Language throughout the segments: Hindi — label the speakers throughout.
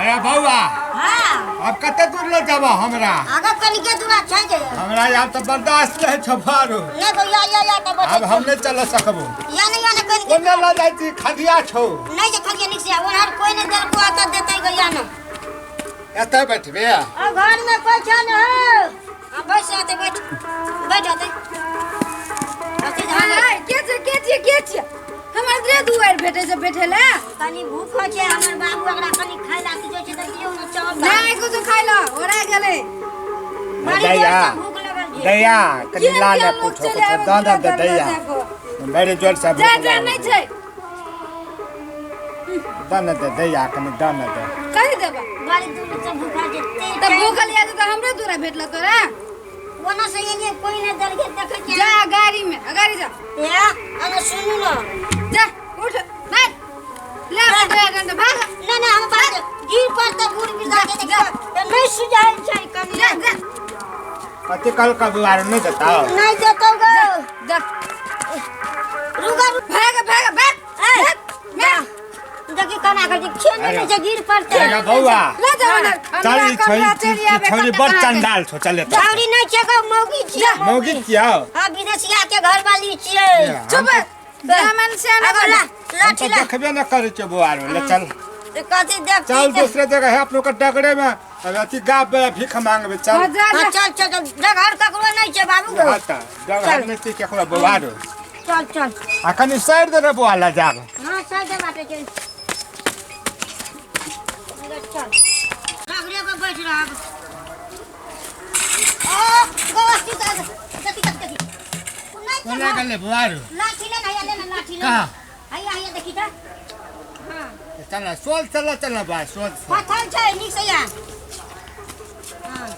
Speaker 1: अरे बउआ
Speaker 2: हां
Speaker 1: अब कते दूर ले जाबा हमरा
Speaker 2: आगे कनी के दूर छै जे
Speaker 1: हमरा यार तो बर्दाश्त नहीं छ भारो
Speaker 2: नहीं भैया या तो बस
Speaker 1: अब हम नहीं चल सकबो
Speaker 2: या नहीं कनी
Speaker 1: ओने ला जाई छी खदिया छौ
Speaker 2: नहीं जे खदिया निक से ओहर कोई नहीं देल को आता देतै गया न
Speaker 1: एतै बैठबे
Speaker 2: अब घर में कोई छ न अब बैठ आते बैठ आते
Speaker 3: के छ हमर दे दुआर भेटे से बैठेला
Speaker 2: कनी भूख छै हमर बाबू एकरा कनी खाइ ला के छै त दियौ न चावल
Speaker 3: नहीं कुछ खाइला ओरा गेले
Speaker 1: दैया कनी लाल पूछो दादा दे दैया बड़े जोर से
Speaker 3: जा नहीं छै
Speaker 1: दाना दे दैया कनी दाना दे
Speaker 3: कहि देबा
Speaker 2: बारी दूर से भूखा जेते
Speaker 3: त भूखल या त हमरे दूरा भेटला तोरा
Speaker 2: ओना से ये कोई ने दर के देखे के
Speaker 3: जा गाड़ी में गाड़ी जा
Speaker 2: या अरे सुनु न
Speaker 3: जा उठ नहीं ले डंडा भाग
Speaker 2: नहीं हम बात गिर पर त गुड़ बिसा के देख नहीं सुझाए छै कनी
Speaker 3: जा जा
Speaker 1: अते कल का बुआर नहीं देता
Speaker 2: नहीं देतो गो
Speaker 3: जा
Speaker 2: रुगा
Speaker 3: भाग भाग भाग मैं
Speaker 2: देखि कना के खेल में जे गिर पड़ते
Speaker 1: अरे बउआ
Speaker 3: ले जा
Speaker 1: चल छोरी बड़ चंडाल छौ चले तो
Speaker 2: छौरी नहीं छै गो मौगी छियै
Speaker 1: मौगी किया
Speaker 2: हां विदेशिया के घर वाली छियै
Speaker 3: चुप ब्राह्मण से
Speaker 2: अगर लाठी ला
Speaker 1: देखबे न करे छै बुआर ले चल
Speaker 2: कथि देख
Speaker 1: चल दूसरे जगह है आप लोग का डगड़े में अति गाब भीख मांगबे चल
Speaker 2: चल घर ककरो नहीं छै बाबू गो
Speaker 1: हां जगह नहीं छै केकरो बुआर
Speaker 2: चल
Speaker 1: अखनी साइड दे बुआ ला जाब
Speaker 2: हां साइड दे बाटे चल चल डगड़े पे बैठ रहा ओ गोस्ती देखी
Speaker 1: कोना गले बुआर
Speaker 2: लाठी ले लाठी ले
Speaker 1: कहां
Speaker 2: आइया देखी त हां
Speaker 1: चल चल बा सोच
Speaker 2: पत्थर छै निक से या हां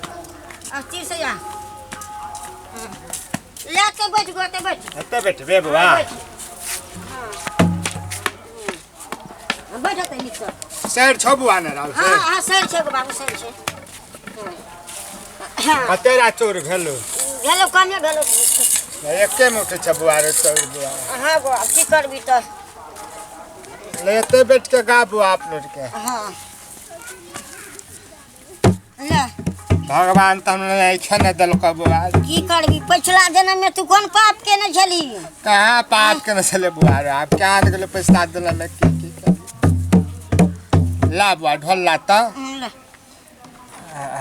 Speaker 2: अब तीर से या लेते बैठ गोते बैठ
Speaker 1: एते बैठबे बुआ
Speaker 2: बैठ त निक से
Speaker 1: साइड छ बुआ न राव
Speaker 2: हां हां सही छै गो बाबू सही छै
Speaker 1: कतेरा चोर भेलो
Speaker 2: कमे भेलो
Speaker 1: एके मुठ छ बुआर चोर बुआ
Speaker 2: हां गो की करबी त
Speaker 1: लेते बैठ के गाबू आप लोग के
Speaker 2: हां ले
Speaker 1: भगवान तुमने छने दल का बुआ
Speaker 2: की करबी पिछला जन्म में तू कोन पाप केने छली
Speaker 1: कहां पाप के नसले बुआ रे आप क्या आने के पैसा देला में की ला बुआ ढोल ला त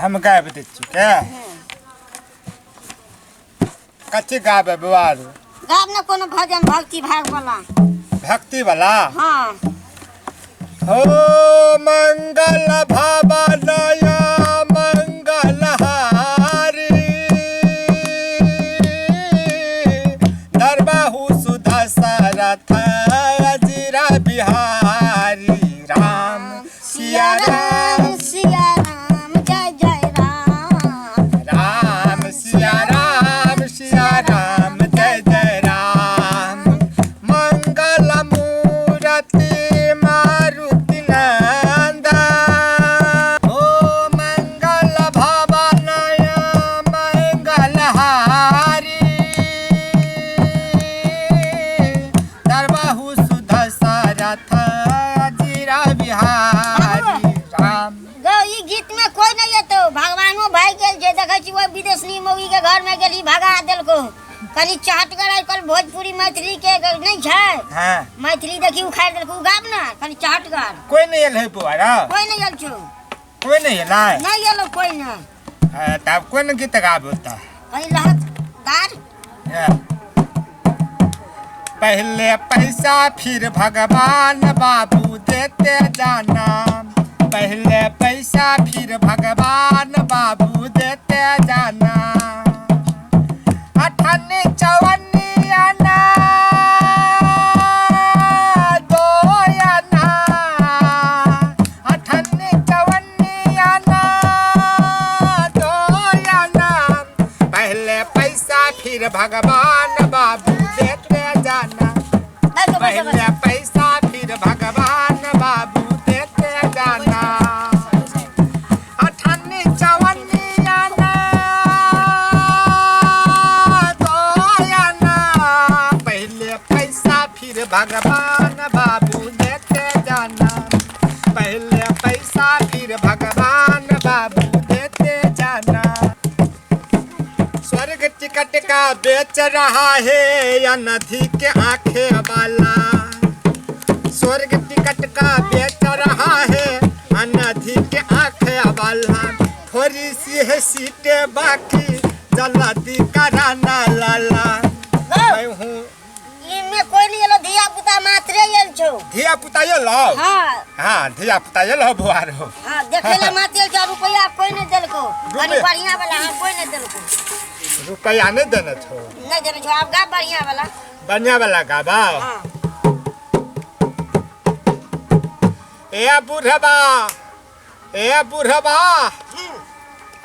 Speaker 1: हम गाय दे चुके कच्चे गाबे बुआ
Speaker 2: गाब न कोनो भजन भक्ति भाग वाला
Speaker 1: भक्ति वाला
Speaker 2: हां
Speaker 1: हो मंगल भवनय मंगल हारी दरबाहु सुधा सरथ अजीरा बिहारी राम सिया राम
Speaker 2: जय जय राम
Speaker 1: राम सिया राम जय जय राम मंगल मूर्ति मारुति नंदा ओ मंगल भवनय मंगल हारी दरबाहु सुधा सरथ अजीरा बिहारी राम
Speaker 2: गो ई गीत में कोई नहीं है तो भगवानो भाई गेल जे देखै छी वो विदेशी मौगी के घर में गेली भगा देलको कनी चाट गराई कल भोजपुरी मैथिली के नहीं छै
Speaker 1: हां
Speaker 2: मैथिली देखी उखाड़ देलको गाब ना कनी चाट गर
Speaker 1: कोई नहीं एल है बुआरा
Speaker 2: कोई नहीं आल छो
Speaker 1: कोई नहीं एला
Speaker 2: नहीं आलो कोई ना
Speaker 1: तब कोई न गीत गाबता
Speaker 2: कनी लहत दार
Speaker 1: पहले पैसा फिर भगवान बाबू देते जाना पहले पैसा फिर भगवान बाबू देते जाना अठन्नी चवन्नी आना दो आना अठन्नी चवन्नी आना दो आना पहले पैसा फिर भगवान बाबू देते जाना पहले पैसा फिर भगवान बाबू देते जाना अठन्नी चवन्नी आना दो आना पहले पैसा फिर भगवान बाबू देते जाना पहले पैसा फिर का बेच रहा है या नदी के आंखें वाला। स्वर्ग टिकट का बेच रहा है या नदी के आंखें वाला। थोड़ी सी है सीटें बाकी जल्दी कराना लाला। मैं हूँ
Speaker 2: इनमें कोई नहीं एलो धिया पुता मात्रे एल छो।
Speaker 1: धिया पुता ये लो।
Speaker 2: हाँ
Speaker 1: हाँ धिया पुता ये लो बुआर हो।
Speaker 2: हाँ देखेला मात्रे छो रुपया कोई नहीं देलको। बड़ी बढ़िया वाला हाँ कोई नहीं देलको।
Speaker 1: रुपया नहीं देने छो।
Speaker 2: नहीं देने छो आप गा बढ़िया वाला।
Speaker 1: बढ़िया वाला गाबा।
Speaker 2: हाँ
Speaker 1: ए बुढ़बा ए बुढ़बा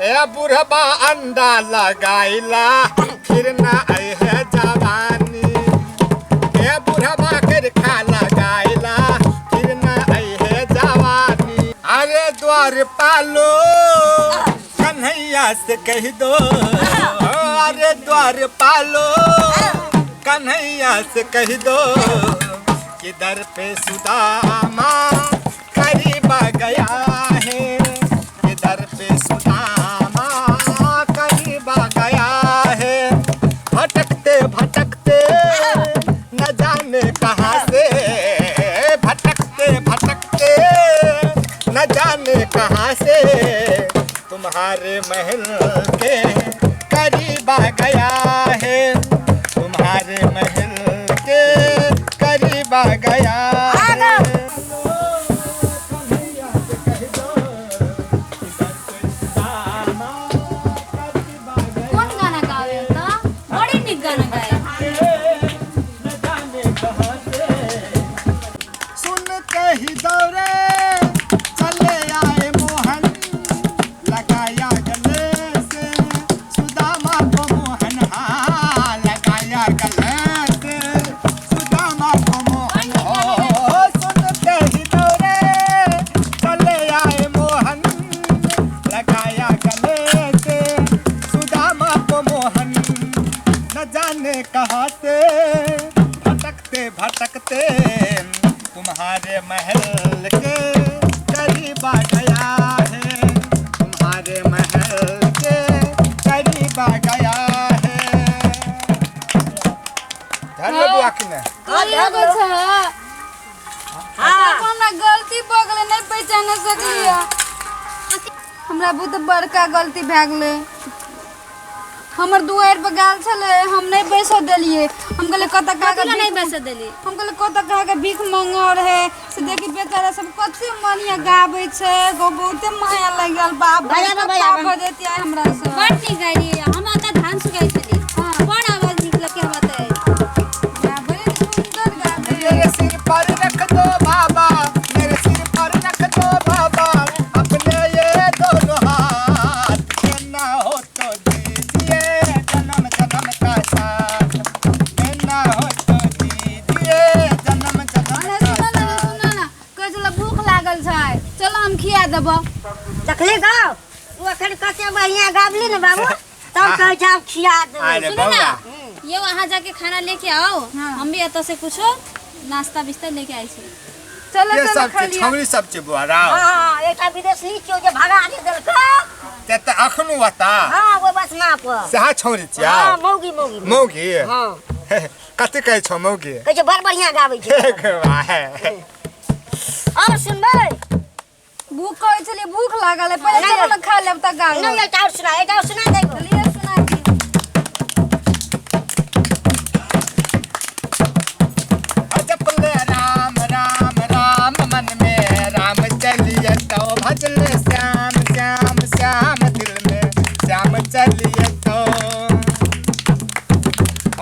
Speaker 1: ए बुढ़बा अंडा लगाइला फिर ना आई है जवानी। ए बुढ़बा कर खा लगाइला फिर ना आई है जवानी। अरे द्वार पालो कन्हैया से कह दो। अरे द्वार पालो कन्हैया से कह दो कि दर पे सुदामा करीब गया है। इधर पे सुदामा करीब गया है। भटकते भटकते न जाने कहाँ से। भटकते भटकते न जाने कहाँ से तुम्हारे महल के करीब गया है। तुम्हारे महल के करीब गया है।
Speaker 3: कौन गाना गावे तो बड़ी निक गाना गाए।
Speaker 1: सुनते ही दौड़े चले आए मोहन। लगाया गले से सुदामा को मोहन। हाँ लगाया गले से सुदामा को मोहन। हो सुनते ही दौड़े चले आए मोहन। लगाया गले से सुदामा को मोहन। न जाने कहाँ से भटकते भटकते तुम्हारे महल के करीब आ गया है। तुम्हारे महल के करीब आ गया है। धन बुआ कि ने
Speaker 3: अरे बच्चा
Speaker 2: हाँ
Speaker 3: हमरा गलती भ गेलै नहीं पहचान सकलिए। हमरा बहुत बड़का गलती भए गेलै। हमर दुआर पर गाल छले हम नहीं बैसो देलिए। हम कहले कत कागज नहीं बैसो देली। हम कहले कत कागज भीख मांगो रहे से देखी बेचारा सब कते मनिया गाबै छै। गो बहुते माया लग गेल बाप बाप देती है हमरा से।
Speaker 4: बड़ नीक गाड़ी हम आता धान सुखाई छली। बड़ आवाज निकल के हम आते
Speaker 3: गाबै सुंदर गाबै।
Speaker 1: मेरे सिर पर रख दो बाबा। मेरे सिर पर रख दो बाबा। अपने ये दोनों हाथ देना हो तो दीजिए जन्म जन्म का साथ। देना हो तो दीजिए जन्म जन्म
Speaker 3: अरे
Speaker 1: का
Speaker 3: सुन ना
Speaker 1: साथ।
Speaker 3: सुन ना कहै छला भूख लागल छै चलो हम खिया देबो।
Speaker 2: देखले गाओ तू अखन कते बढ़िया गाबली ने बाबू। तब कह जा खिया दे।
Speaker 1: अरे
Speaker 4: सुनो ना
Speaker 1: बौआ
Speaker 4: ये वहां जाके खाना लेके आओ।
Speaker 3: हाँ।
Speaker 4: हम भी अतो से कुछो नाश्ता बिस्ता लेके आई छी।
Speaker 3: चलो
Speaker 1: ये
Speaker 3: चलो
Speaker 1: सब
Speaker 3: खा
Speaker 1: चीज
Speaker 3: लिया।
Speaker 1: छौरी सब चीज बुआ राव।
Speaker 2: हाँ एकटा विदेशी छौ जे भगा दे देलको।
Speaker 1: ते त अखनु वता
Speaker 2: हाँ वो बस ना पर।
Speaker 1: सहा छौरी छिया।
Speaker 2: हाँ मौगी मौगी
Speaker 1: मौगी
Speaker 2: हाँ
Speaker 1: कते कहै छौ मौगी।
Speaker 2: कहै छै बड़ बढ़िया गाबै छै।
Speaker 1: एक वाह
Speaker 2: और सुनबै
Speaker 3: भूख कहै छलिए भूख लागल है पहले
Speaker 2: नहीं,
Speaker 3: चलो ना खा लेब त गाल।
Speaker 2: नहीं एकटा और सुना दे गो।